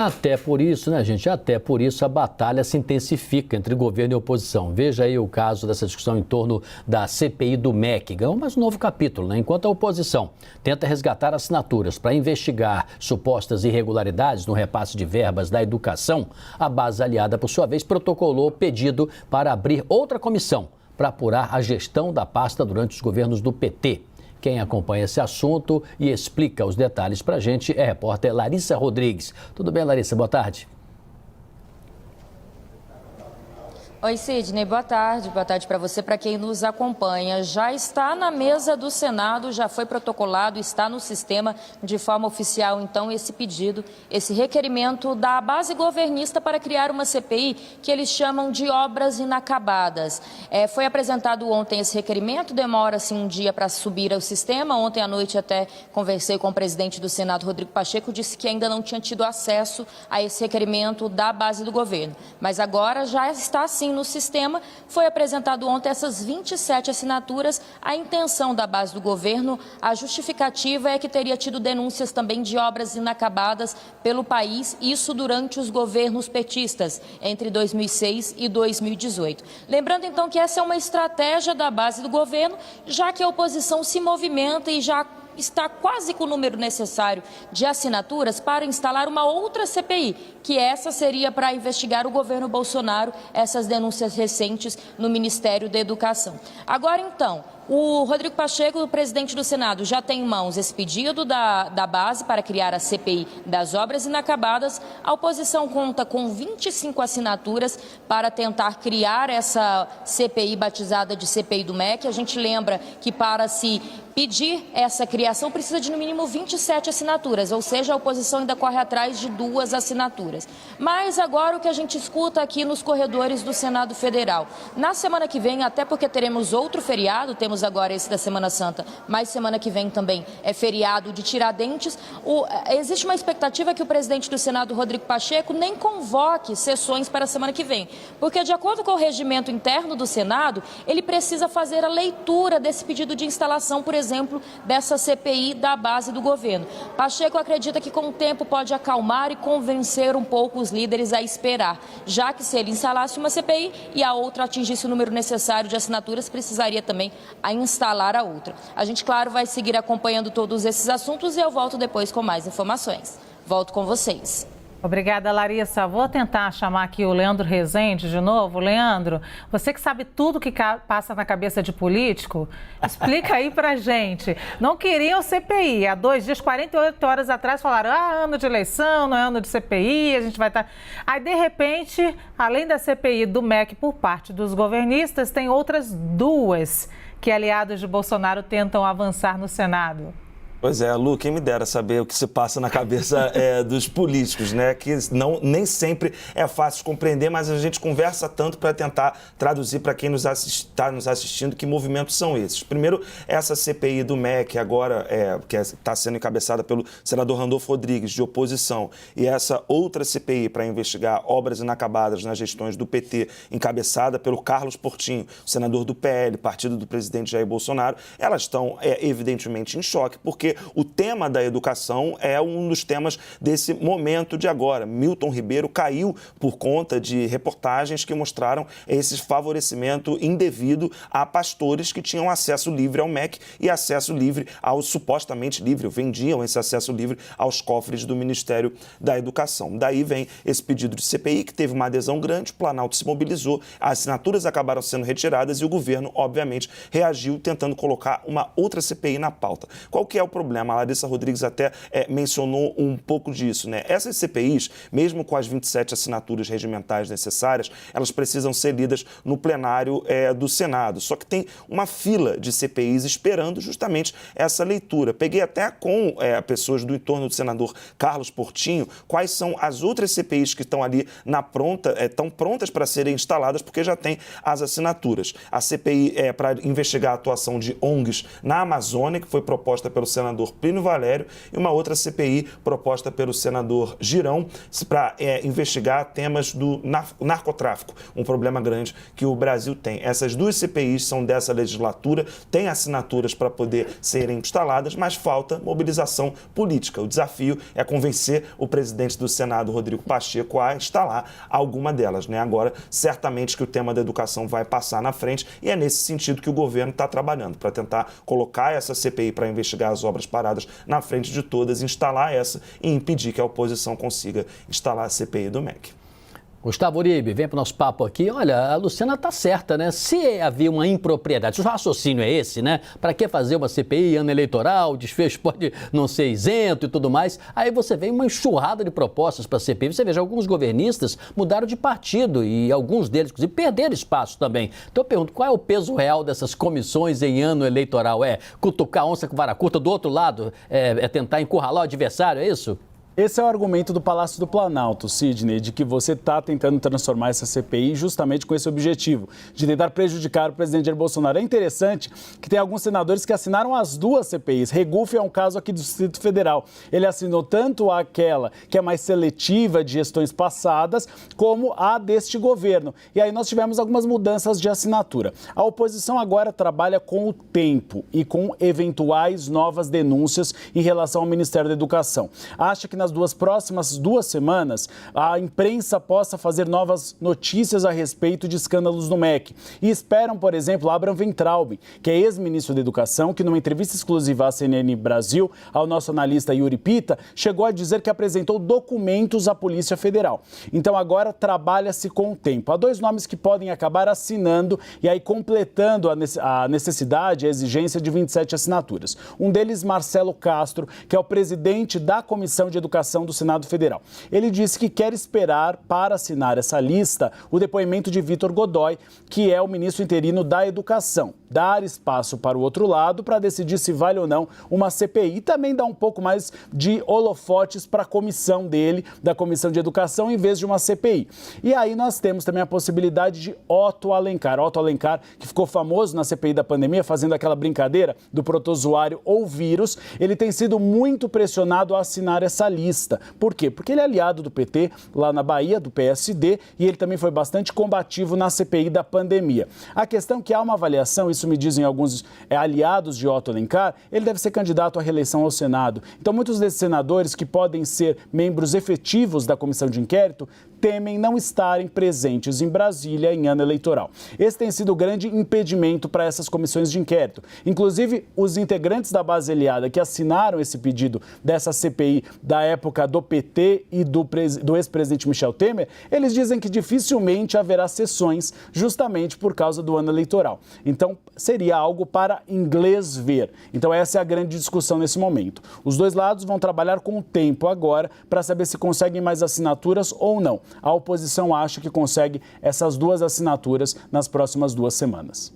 Até por isso, né, gente? Até por isso a batalha se intensifica entre governo e oposição. Veja aí o caso dessa discussão em torno da CPI do MEC. Ganhou mais um novo capítulo, né? Enquanto a oposição tenta resgatar assinaturas para investigar supostas irregularidades no repasse de verbas da educação, a base aliada, por sua vez, protocolou pedido para abrir outra comissão para apurar a gestão da pasta durante os governos do PT. Quem acompanha esse assunto e explica os detalhes para a gente é a repórter Larissa Rodrigues. Tudo bem, Larissa? Boa tarde. Oi, Sidney, boa tarde para você, para quem nos acompanha. Já está na mesa do Senado, já foi protocolado, está no sistema de forma oficial, então, esse pedido, esse requerimento da base governista para criar uma CPI que eles chamam de obras inacabadas. Foi apresentado ontem esse requerimento, demora-se um dia para subir ao sistema. Ontem à noite até conversei com o presidente do Senado, Rodrigo Pacheco, disse que ainda não tinha tido acesso a esse requerimento da base do governo. Mas agora já está sim no sistema. Foi apresentado ontem essas 27 assinaturas. A intenção da base do governo, a justificativa é que teria tido denúncias também de obras inacabadas pelo país, isso durante os governos petistas, entre 2006 e 2018. Lembrando então que essa é uma estratégia da base do governo, já que a oposição se movimenta e já está quase com o número necessário de assinaturas para instalar uma outra CPI, que essa seria para investigar o governo Bolsonaro, essas denúncias recentes no Ministério da Educação. Agora, então, o Rodrigo Pacheco, o presidente do Senado, já tem em mãos esse pedido da base para criar a CPI das obras inacabadas. A oposição conta com 25 assinaturas para tentar criar essa CPI batizada de CPI do MEC. A gente lembra que para se pedir essa criação precisa de no mínimo 27 assinaturas, ou seja, a oposição ainda corre atrás de 2 assinaturas. Mas agora o que a gente escuta aqui nos corredores do Senado Federal. Na semana que vem, até porque teremos outro feriado, temos agora esse da Semana Santa, mas semana que vem também é feriado de Tiradentes. Existe uma expectativa que o presidente do Senado, Rodrigo Pacheco, nem convoque sessões para a semana que vem, porque de acordo com o regimento interno do Senado, ele precisa fazer a leitura desse pedido de instalação, por exemplo, dessa CPI da base do governo. Pacheco acredita que com o tempo pode acalmar e convencer um pouco os líderes a esperar, já que se ele instalasse uma CPI e a outra atingisse o número necessário de assinaturas, precisaria também a instalar a outra. A gente, claro, vai seguir acompanhando todos esses assuntos e eu volto depois com mais informações. Volto com vocês. Obrigada, Larissa. Vou tentar chamar aqui o Leandro Rezende de novo. Leandro, você que sabe tudo que passa na cabeça de político, explica aí pra gente. Não queriam CPI. Há 2 dias, 48 horas atrás, falaram, ano de eleição, não é ano de CPI, a gente vai estar... Aí, de repente, além da CPI do MEC por parte dos governistas, tem outras 2 que aliados de Bolsonaro tentam avançar no Senado. Pois é, Lu, quem me dera saber o que se passa na cabeça dos políticos, né? Que nem sempre é fácil de compreender, mas a gente conversa tanto para tentar traduzir para quem está nos assistindo que movimentos são esses. Primeiro, essa CPI do MEC, agora que está sendo encabeçada pelo senador Randolfo Rodrigues, de oposição, e essa outra CPI para investigar obras inacabadas nas gestões do PT, encabeçada pelo Carlos Portinho, senador do PL, partido do presidente Jair Bolsonaro, elas estão evidentemente em choque, porque o tema da educação é um dos temas desse momento de agora. Milton Ribeiro caiu por conta de reportagens que mostraram esse favorecimento indevido a pastores que tinham acesso livre ao MEC e acesso livre supostamente livre, vendiam esse acesso livre aos cofres do Ministério da Educação. Daí vem esse pedido de CPI, que teve uma adesão grande, o Planalto se mobilizou, as assinaturas acabaram sendo retiradas e o governo, obviamente, reagiu tentando colocar uma outra CPI na pauta. Qual que é o problema? A Larissa Rodrigues até mencionou um pouco disso, né? Essas CPIs, mesmo com as 27 assinaturas regimentais necessárias, elas precisam ser lidas no plenário do Senado. Só que tem uma fila de CPIs esperando justamente essa leitura. Peguei até com pessoas do entorno do senador Carlos Portinho quais são as outras CPIs que estão ali estão prontas para serem instaladas, porque já tem as assinaturas. A CPI para investigar a atuação de ONGs na Amazônia, que foi proposta pelo senador senador Plínio Valério, e uma outra CPI proposta pelo senador Girão para investigar temas do narcotráfico, um problema grande que o Brasil tem. Essas duas CPIs são dessa legislatura, têm assinaturas para poder serem instaladas, mas falta mobilização política. O desafio é convencer o presidente do Senado, Rodrigo Pacheco, a instalar alguma delas, né? Agora, certamente que o tema da educação vai passar na frente e é nesse sentido que o governo está trabalhando, para tentar colocar essa CPI para investigar as obras paradas na frente de todas, instalar essa e impedir que a oposição consiga instalar a CPI do MEC. Gustavo Uribe, vem para o nosso papo aqui. Olha, a Luciana está certa, né? Se havia uma impropriedade, se o raciocínio é esse, né? Para que fazer uma CPI, ano eleitoral, o desfecho pode não ser isento e tudo mais. Aí você vê uma enxurrada de propostas para a CPI. Você veja, alguns governistas mudaram de partido e alguns deles, inclusive, perderam espaço também. Então eu pergunto, qual é o peso real dessas comissões em ano eleitoral? É cutucar onça com vara curta, do outro lado é tentar encurralar o adversário, é isso? Esse é o argumento do Palácio do Planalto, Sidney, de que você está tentando transformar essa CPI justamente com esse objetivo, de tentar prejudicar o presidente Jair Bolsonaro. É interessante que tem alguns senadores que assinaram as duas CPIs. Regufe é um caso aqui do Distrito Federal. Ele assinou tanto aquela que é mais seletiva de gestões passadas, como a deste governo. E aí nós tivemos algumas mudanças de assinatura. A oposição agora trabalha com o tempo e com eventuais novas denúncias em relação ao Ministério da Educação. Acha que nas próximas 2 semanas, a imprensa possa fazer novas notícias a respeito de escândalos no MEC. E esperam, por exemplo, Abraham Weintraub, que é ex-ministro da Educação, que numa entrevista exclusiva à CNN Brasil, ao nosso analista Yuri Pita, chegou a dizer que apresentou documentos à Polícia Federal. Então agora trabalha-se com o tempo. Há 2 nomes que podem acabar assinando e aí completando a necessidade, a exigência de 27 assinaturas. Um deles, Marcelo Castro, que é o presidente da Comissão de Educação do Senado Federal. Ele disse que quer esperar para assinar essa lista o depoimento de Vitor Godoy, que é o ministro interino da Educação. Dar espaço para o outro lado para decidir se vale ou não uma CPI e também dar um pouco mais de holofotes para a comissão dele, da Comissão de Educação, em vez de uma CPI. E aí nós temos também a possibilidade de Otto Alencar. Otto Alencar, que ficou famoso na CPI da pandemia, fazendo aquela brincadeira do protozoário ou vírus, ele tem sido muito pressionado a assinar essa lista. Por quê? Porque ele é aliado do PT lá na Bahia, do PSD, e ele também foi bastante combativo na CPI da pandemia. A questão é que há uma avaliação, isso me dizem alguns aliados de Otto Alencar, ele deve ser candidato à reeleição ao Senado. Então, muitos desses senadores que podem ser membros efetivos da comissão de inquérito temem não estarem presentes em Brasília em ano eleitoral. Esse tem sido o grande impedimento para essas comissões de inquérito. Inclusive, os integrantes da base aliada que assinaram esse pedido dessa CPI da época do PT e do ex-presidente Michel Temer, eles dizem que dificilmente haverá sessões justamente por causa do ano eleitoral. Então, seria algo para inglês ver. Então, essa é a grande discussão nesse momento. Os 2 lados vão trabalhar com o tempo agora para saber se conseguem mais assinaturas ou não. A oposição acha que consegue essas 2 assinaturas nas próximas 2 semanas.